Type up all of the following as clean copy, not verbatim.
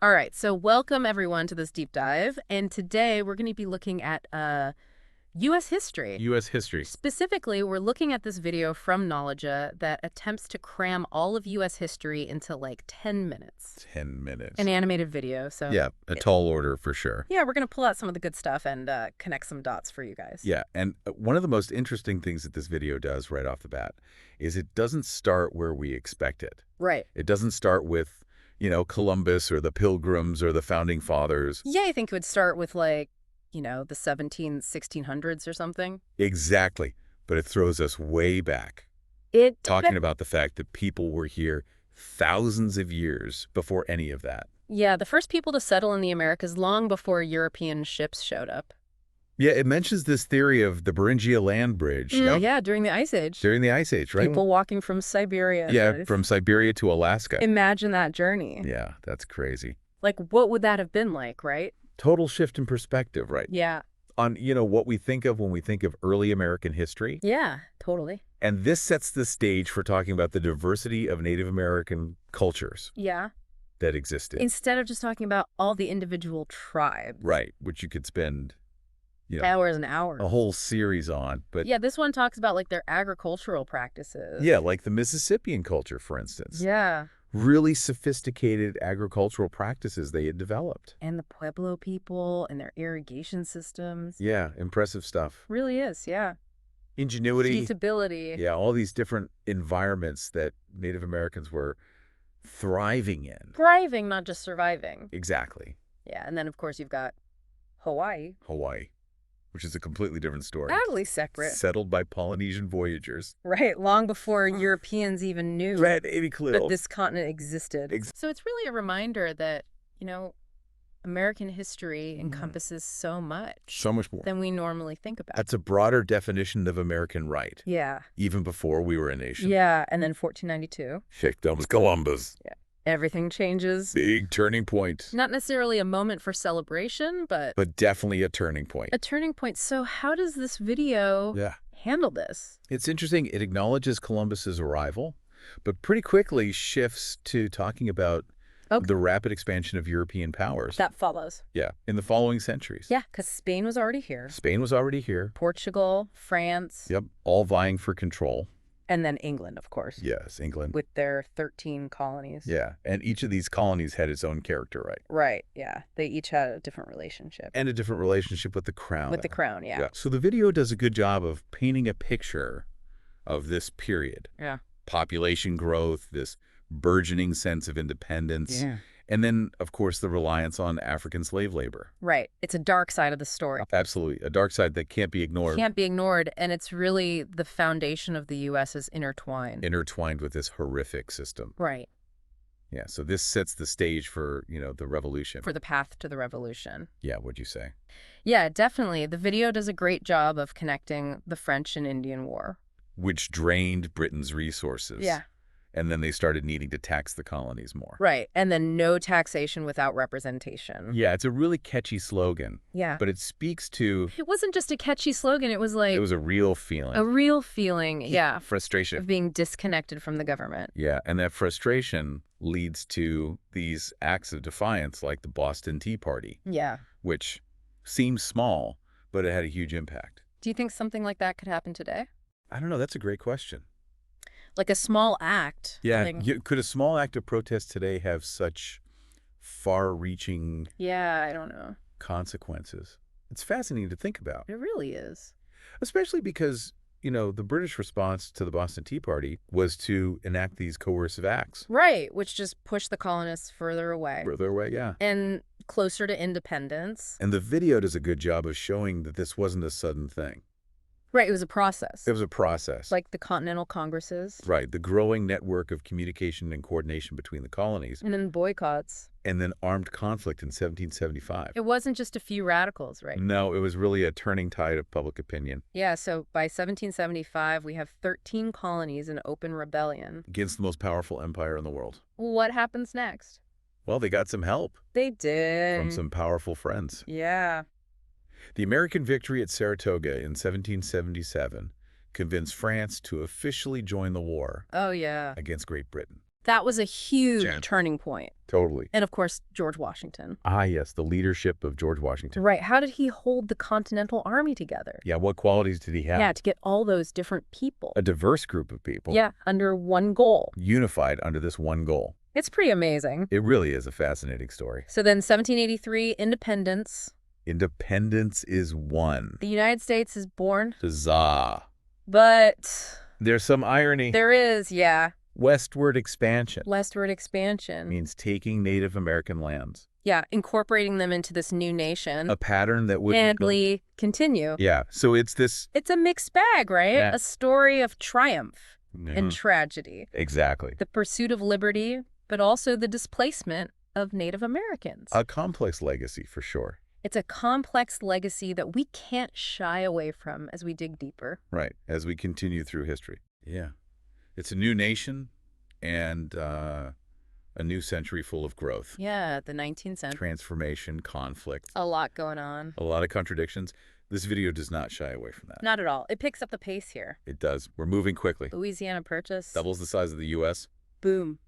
All right, so welcome everyone to this deep dive, and today we're going to be looking at U.S. history. U.S. history. Specifically, we're looking at this video from Knowledge that attempts to cram all of U.S. history into like 10 minutes. 10 minutes. An animated video, so... Yeah, a tall order for sure. Yeah, we're going to pull out some of the good stuff and connect some dots for you guys. Yeah, and one of the most interesting things that this video does right off the bat is it doesn't start where we expect it. Right. It doesn't start with, Columbus or the Pilgrims or the Founding Fathers. Yeah, I think it would start with like, the 1600s or something. Exactly. But it throws us way back. Talking about the fact that people were here thousands of years before any of that. Yeah, the first people to settle in the Americas long before European ships showed up. Yeah, it mentions this theory of the Beringia land bridge. Yeah, during the Ice Age. During the Ice Age, right? People walking from Siberia. Yeah, from Siberia to Alaska. Imagine that journey. Yeah, that's crazy. Like, what would that have been like, right? Total shift in perspective, right? Yeah. On, what we think of when we think of early American history. Yeah, totally. And this sets the stage for talking about the diversity of Native American cultures. Yeah. That existed. Instead of just talking about all the individual tribes. Right, which you could spend, hours and hours. a whole series on. But yeah, this one talks about like their agricultural practices. Yeah, like the Mississippian culture, for instance. Yeah. Really sophisticated agricultural practices they had developed. And the Pueblo people and their irrigation systems. Yeah, impressive stuff. Really is, yeah. Ingenuity. Feasibility. Yeah, all these different environments that Native Americans were thriving in. Thriving, not just surviving. Exactly. Yeah, and then of course you've got Hawaii. Hawaii, which is a completely different story. Totally separate. Settled by Polynesian voyagers. Right, long before Europeans even knew Red Avy Clue. that this continent existed. So it's really a reminder that, American history encompasses so much. So much more Than we normally think about. That's a broader definition of American right. Yeah. Even before we were a nation. Yeah, and then 1492. Victims Columbus. Yeah. Everything changes. Big turning point. Not necessarily a moment for celebration, but definitely a turning point. a turning point. So how does this video handle this? It's interesting. It acknowledges Columbus's arrival, but pretty quickly shifts to talking about the rapid expansion of European powers. That follows. Yeah, in the following centuries. Yeah, because Spain was already here. Spain was already here. Portugal, France. Yep, all vying for control. And then England, of course. Yes, England. With their 13 colonies. Yeah, and each of these colonies had its own character, right? Right, yeah. They each had a different relationship. And a different relationship with the crown. With the crown, yeah. So the video does a good job of painting a picture of this period. Yeah. Population growth, this burgeoning sense of independence. Yeah. And then, of course, the reliance on African slave labor. Right. It's a dark side of the story. Absolutely. A dark side that can't be ignored. Can't be ignored. And it's really the foundation of the U.S. is intertwined. Intertwined with this horrific system. Right. Yeah. So this sets the stage for, the revolution. For the path to the revolution. Yeah. What'd you say? Yeah, definitely. The video does a great job of connecting the French and Indian War. Which drained Britain's resources. Yeah. And then they started needing to tax the colonies more. Right. And then no taxation without representation. Yeah, it's a really catchy slogan. Yeah. But it speaks to... It wasn't just a catchy slogan. It was like... It was a real feeling. A real feeling, yeah. Frustration. Of being disconnected from the government. Yeah, and that frustration leads to these acts of defiance like the Boston Tea Party. Yeah. Which seems small, but it had a huge impact. Do you think something like that could happen today? I don't know. That's a great question. Like a small act. Yeah. Could a small act of protest today have such far-reaching I don't know. consequences? It's fascinating to think about. It really is. Especially because, the British response to the Boston Tea Party was to enact these coercive acts. Right, which just pushed the colonists further away. Further away, yeah. And closer to independence. And the video does a good job of showing that this wasn't a sudden thing. Right, it was a process. It was a process. Like the Continental Congresses. Right, the growing network of communication and coordination between the colonies. And then boycotts. And then armed conflict in 1775. It wasn't just a few radicals, right? No, it was really a turning tide of public opinion. Yeah, so by 1775, we have 13 colonies in open rebellion. Against the most powerful empire in the world. What happens next? Well, they got some help. They did. From some powerful friends. Yeah. The American victory at Saratoga in 1777 convinced France to officially join the war Oh, yeah. against Great Britain. That was a huge turning point. Totally. And, of course, George Washington. Ah, yes, the leadership of George Washington. Right. How did he hold the Continental Army together? Yeah, what qualities did he have? Yeah, to get all those different people. A diverse group of people. Yeah, under one goal. Unified under this one goal. It's pretty amazing. It really is a fascinating story. So then 1783, independence. Independence is won. The United States is born. Huzzah. But There's some irony. there is, yeah. Westward expansion. Westward expansion. Means taking Native American lands. Yeah, incorporating them into this new nation. A pattern that would continue. Yeah, so it's this... It's a mixed bag, right? Yeah. A story of triumph Mhm. and tragedy. Exactly. The pursuit of liberty, but also the displacement of Native Americans. A complex legacy, for sure. It's a complex legacy that we can't shy away from as we dig deeper. Right, as we continue through history. Yeah. It's a new nation and a new century full of growth. Yeah, the 19th century. Transformation, conflict. A lot going on. A lot of contradictions. This video does not shy away from that. Not at all. It picks up the pace here. It does. We're moving quickly. Louisiana Purchase. Doubles the size of the U.S. Boom.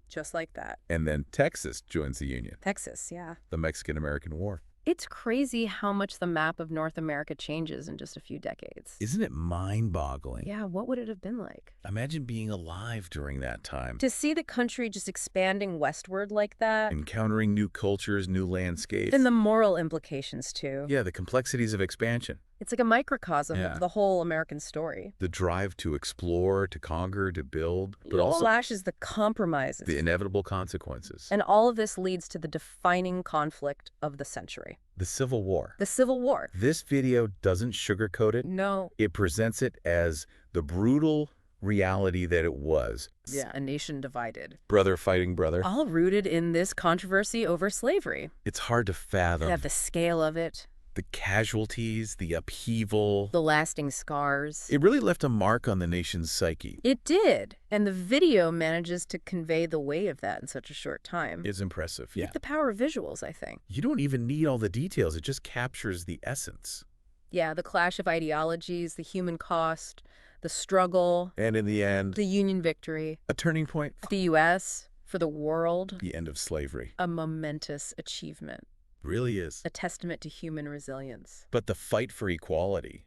Just like that. And then Texas joins the Union. Texas, yeah. The Mexican-American War. It's crazy how much the map of North America changes in just a few decades. Isn't it mind-boggling? Yeah, what would it have been like? Imagine being alive during that time. To see the country just expanding westward like that. Encountering new cultures, new landscapes. And the moral implications, too. Yeah, the complexities of expansion. It's like a microcosm of the whole American story. The drive to explore, to conquer, to build, but It also flashes the compromises. the inevitable consequences. And all of this leads to the defining conflict of the century. The Civil War. The Civil War. This video doesn't sugarcoat it. No. It presents it as the brutal reality that it was. Yeah, a nation divided. Brother fighting brother. All rooted in this controversy over slavery. It's hard to fathom. Yeah, the scale of it. The casualties, the upheaval. The lasting scars. It really left a mark on the nation's psyche. It did. And the video manages to convey the weight of that in such a short time. It's impressive, yeah. With the power of visuals, I think. You don't even need all the details. It just captures the essence. Yeah, the clash of ideologies, the human cost, the struggle. And in the end, the Union victory. A turning point. For the U.S., for the world. The end of slavery. A momentous achievement. Really is. A testament to human resilience. But the fight for equality.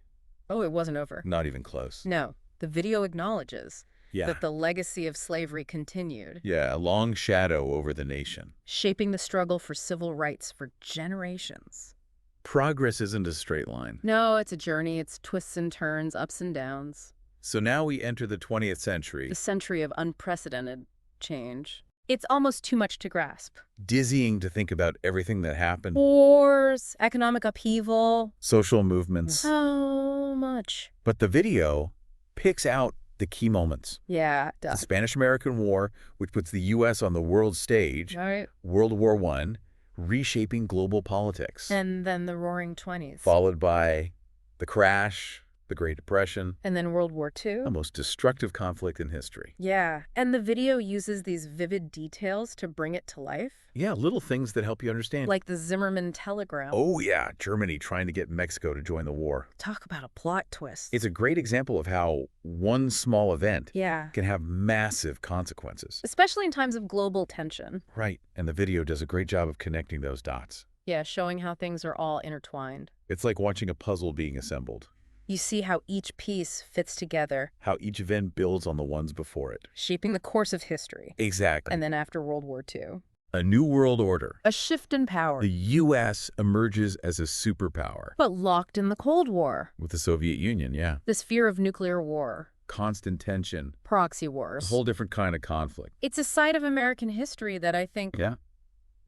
Oh, it wasn't over. Not even close. No. The video acknowledges that the legacy of slavery continued. Yeah, a long shadow over the nation. Shaping the struggle for civil rights for generations. Progress isn't a straight line. No, it's a journey. It's twists and turns, ups and downs. So now we enter the 20th century. The century of unprecedented change. It's almost too much to grasp. Dizzying to think about everything that happened. Wars, economic upheaval. Social movements. So much. But the video picks out the key moments. Yeah, it The does. Spanish-American War, which puts the U.S. on the world stage. Right. World War I, reshaping global politics. And then the Roaring '20s. Followed by the crash, the Great Depression. And then World War II. The most destructive conflict in history. Yeah, and the video uses these vivid details to bring it to life. Yeah, little things that help you understand. Like the Zimmerman telegram. Oh, yeah, Germany trying to get Mexico to join the war. Talk about a plot twist. It's a great example of how one small event Yeah. can have massive consequences. Especially in times of global tension. Right, and the video does a great job of connecting those dots. Yeah, showing how things are all intertwined. It's like watching a puzzle being assembled. You see how each piece fits together. How each event builds on the ones before it. Shaping the course of history. Exactly. And then after World War II. A new world order. A shift in power. The U.S. emerges as a superpower. But locked in the Cold War. With the Soviet Union, yeah. This fear of nuclear war. Constant tension. Proxy A wars. whole different kind of conflict. It's a side of American history that I think Yeah.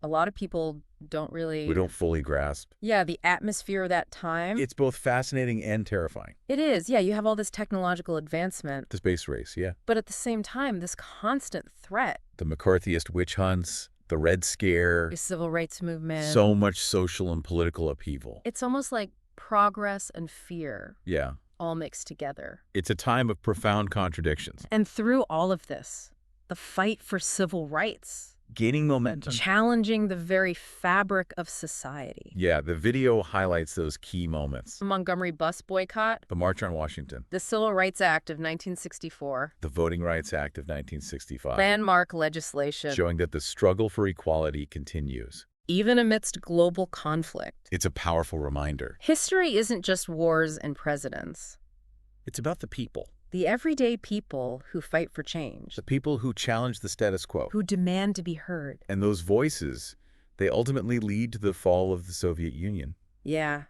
a lot of people don't really... We don't fully grasp. Yeah, the atmosphere of that time. It's both fascinating and terrifying. It is. Yeah, you have all this technological advancement. The space race, yeah. But at the same time, this constant threat. The McCarthyist witch hunts, the Red Scare. The civil rights movement. So much social and political upheaval. It's almost like progress and fear. Yeah. All mixed together. It's a time of profound contradictions. And through all of this, the fight for civil rights. gaining momentum. Challenging the very fabric of society. Yeah, the video highlights those key moments. The Montgomery bus boycott. The March on Washington. The Civil Rights Act of 1964. The Voting Rights Act of 1965. Landmark legislation. Showing that the struggle for equality continues. Even amidst global conflict. It's a powerful reminder. History isn't just wars and presidents. It's about the people. The everyday people who fight for change. The people who challenge the status quo. Who demand to be heard. And those voices, they ultimately lead to the fall of the Soviet Union. Yeah.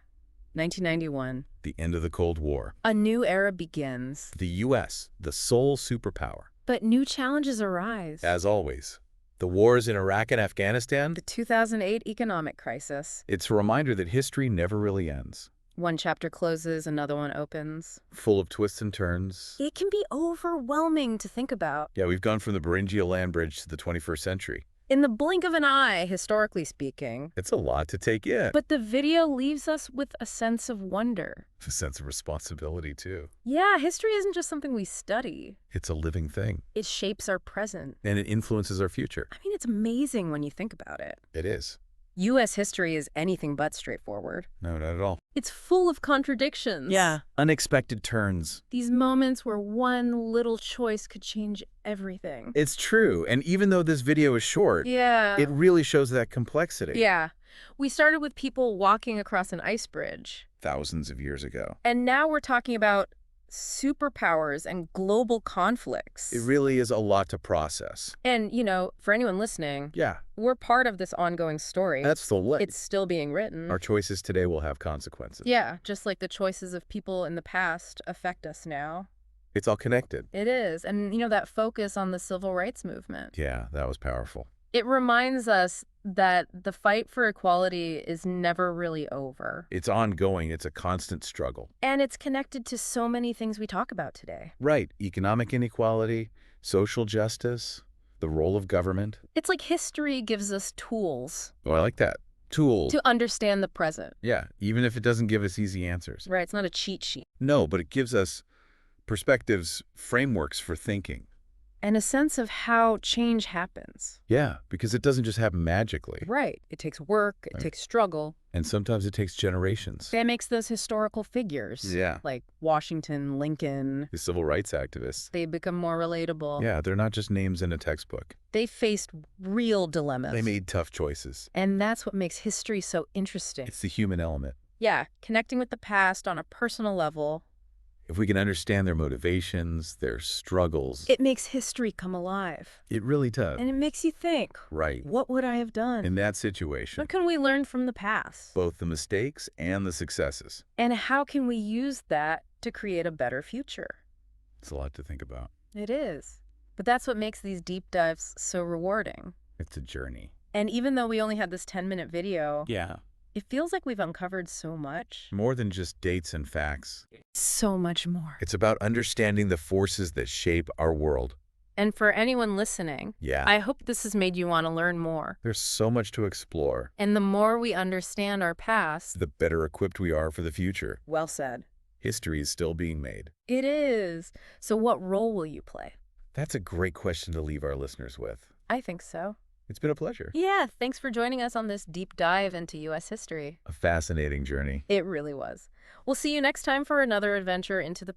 1991. The end of the Cold War. A new era begins. The U.S., the sole superpower. But new challenges arise. As always. The wars in Iraq and Afghanistan. The 2008 economic crisis. It's a reminder that history never really ends. One chapter closes, another one opens. Full of twists and turns. It can be overwhelming to think about. Yeah, we've gone from the Beringia land bridge to the 21st century. In the blink of an eye, historically speaking. It's a lot to take in. But the video leaves us with a sense of wonder. A sense of responsibility, too. Yeah, history isn't just something we study. It's a living thing. It shapes our present. And it influences our future. I mean, it's amazing when you think about it. It is. U.S. history is anything but straightforward. No, not at all. It's full of contradictions. Yeah. Unexpected turns. These moments where one little choice could change everything. It's true. And even though this video is short, it really shows that complexity. Yeah. We started with people walking across an ice bridge. Thousands of years ago. And now we're talking about superpowers and global conflicts. It really is a lot to process. And, you know, for anyone listening, we're part of this ongoing story. That's the light. It's still being written. Our choices today will have consequences. Yeah, just like the choices of people in the past affect us now. It's all connected. It is. And, you know, that focus on the civil rights movement. Yeah, that was powerful. It reminds us that the fight for equality is never really over. It's ongoing. It's a constant struggle. And it's connected to so many things we talk about today. Right. Economic inequality, social justice, the role of government. It's like history gives us tools. Oh, I like that. Tools. To understand the present. Yeah, even if it doesn't give us easy answers. Right, it's not a cheat sheet. No, but it gives us perspectives, frameworks for thinking. And a sense of how change happens. Yeah, because it doesn't just happen magically. Right. It takes work, it takes struggle. And sometimes it takes generations. That makes those historical figures. Yeah. Like Washington, Lincoln. The civil rights activists. They become more relatable. Yeah, they're not just names in a textbook. They faced real dilemmas. They made tough choices. And that's what makes history so interesting. It's the human element. Yeah, connecting with the past on a personal level. If we can understand their motivations, their struggles. It makes history come alive. It really does. And it makes you think. Right. What would I have done? In that situation. What can we learn from the past? Both the mistakes and the successes. And how can we use that to create a better future? It's a lot to think about. It is. But that's what makes these deep dives so rewarding. It's a journey. And even though we only had this 10-minute video, It feels like we've uncovered so much. More than just dates and facts. So much more. It's about understanding the forces that shape our world. And for anyone listening, I hope this has made you want to learn more. There's so much to explore. And the more we understand our past, the better equipped we are for the future. Well said. History is still being made. It is. So what role will you play? That's a great question to leave our listeners with. I think so. It's been a pleasure. Yeah, thanks for joining us on this deep dive into U.S. history. A fascinating journey. It really was. We'll see you next time for another adventure into the